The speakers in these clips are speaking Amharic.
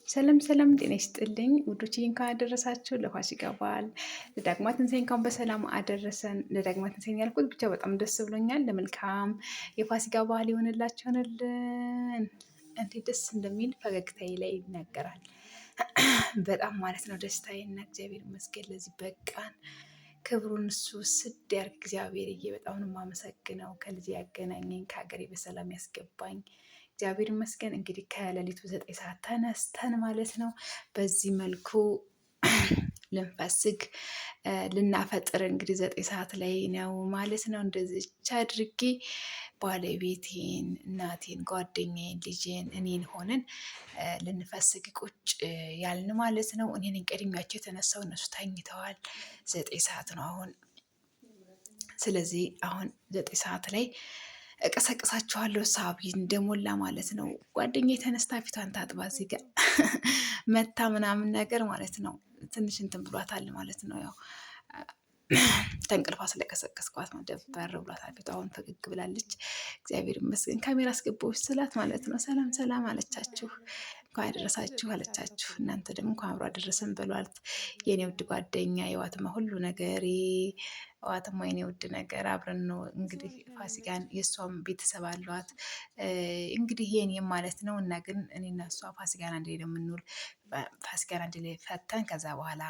ሰላም ሰላም ጤና ይስጥልኝ ውዶቼ፣ እንኳን አደረሳችሁ ለፋሲካ በዓል ለዳግማ ትንሣኤ እንኳን በሰላም አደረሰን። ለዳግማ ትንሣኤ ያልኩት ብቻ በጣም ደስ ብሎኛል። ለመልካም የፋሲካ በዓል ይሆንላችሁ ይሆንልን። እንዴት ደስ እንደሚል ፈገግታዬ ላይ ይናገራል። በጣም ማለት ነው ደስታዬና እግዚአብሔር ይመስገን ለዚህ በቃን። ክብሩን እሱ ስድ ያርግ እግዚአብሔርዬ። በጣም ነው የማመሰግነው። ከልጅ ያገናኘኝ ከሀገሬ በሰላም ያስገባኝ እግዚአብሔር ይመስገን። እንግዲህ ከሌሊቱ 9 ሰዓት ተነስተን ማለት ነው በዚህ መልኩ ልንፈስግ ልናፈጥር እንግዲህ 9 ሰዓት ላይ ነው ማለት ነው። እንደዚች አድርጌ ባለቤቴን፣ እናቴን፣ ጓደኛዬን፣ ልጄን፣ እኔን ሆነን ልንፈስግ ቁጭ ያልን ማለት ነው። እኔን ቀድሚያቸው የተነሳው እነሱ ተኝተዋል። 9 ሰዓት ነው አሁን። ስለዚህ አሁን 9 ሰዓት ላይ እቀሰቅሳችኋለሁ። ሳቢ እንደሞላ ማለት ነው። ጓደኛ የተነስታ ፊቷን ታጥባ እዚህ ጋር መታ ምናምን ነገር ማለት ነው። ትንሽ እንትን ብሏታል ማለት ነው። ያው ተንቅልፏ ስለቀሰቀስኳት ነው። ደበር ብሏታል ፊቷ። አሁን ፈገግ ብላለች። እግዚአብሔር ይመስገን። ካሜራ አስገባዎች ስላት ማለት ነው። ሰላም ሰላም አለቻችሁ፣ እንኳን አደረሳችሁ አለቻችሁ። እናንተ ደግሞ እንኳን አብሮ አደረሰን በሏት። የኔ ውድ ጓደኛ የዋትማ ሁሉ ነገሬ ዋትማ የኔ ውድ ነገር አብረን ነው እንግዲህ ፋሲካን። የእሷም ቤተሰብ አሏት እንግዲህ የኔም ማለት ነው። እና ግን እኔና እሷ ፋሲካን አንድ ላይ ነው የምንውል። ፋሲካን አንድ ላይ ፈተን ከዛ በኋላ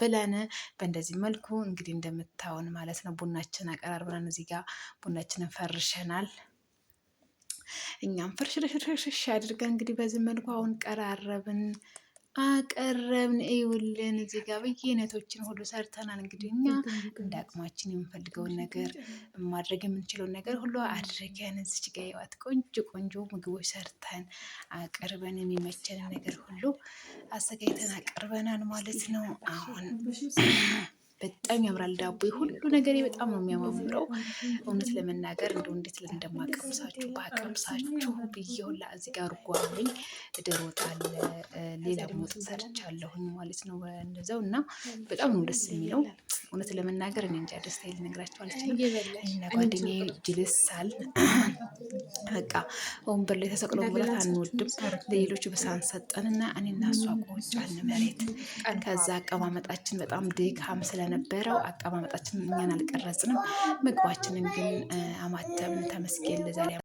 ብለን በእንደዚህ መልኩ እንግዲህ እንደምታውን ማለት ነው። ቡናችን አቀራርበናል። እዚህ ጋር ቡናችንን ፈርሸናል። እኛም ፍርሽርሽርሽ አድርገን እንግዲህ በዚህ መልኩ አሁን ቀራረብን አቀረብን። ይውልን እዚህ ጋር በየአይነቶችን ሁሉ ሰርተናል። እንግዲህ እኛ እንደ አቅማችን የምንፈልገውን ነገር ማድረግ የምንችለውን ነገር ሁሉ አድርገን እዚች ጋ ይዋት ቆንጆ ቆንጆ ምግቦች ሰርተን አቅርበን የሚመቸንን ነገር ሁሉ አዘጋጅተን አቅርበናል ማለት ነው። አሁን በጣም ያምራል ዳቦ፣ ሁሉ ነገር በጣም ነው የሚያማምረው። እውነት ለመናገር እንደው እንዴት እንደማቀምሳችሁ ባቀምሳችሁ ብዬውላ። እዚህ ጋር ጓለኝ ዶሮ ወጥ አለ፣ ሌላ ወጥ ሰርቻለሁኝ ማለት ነው እንደዛው። እና በጣም ነው ደስ የሚለው እውነት ለመናገር። እኔ እንጃ ደስታ ልነግራችሁ አልችልም። እና ጓደኛዬ ጅልሳል በቃ ወንበር ላይ ተሰቅሎ መብላት አንወድም። ለሌሎቹ በሳህን ሰጠንና እኔና እሷ ቁጭ አልን መሬት። ከዛ አቀማመጣችን በጣም ድካም ስለነበረው አቀማመጣችን እኛን አልቀረጽንም። ምግባችንን ግን አማተብን። ተመስገን ለዛሬ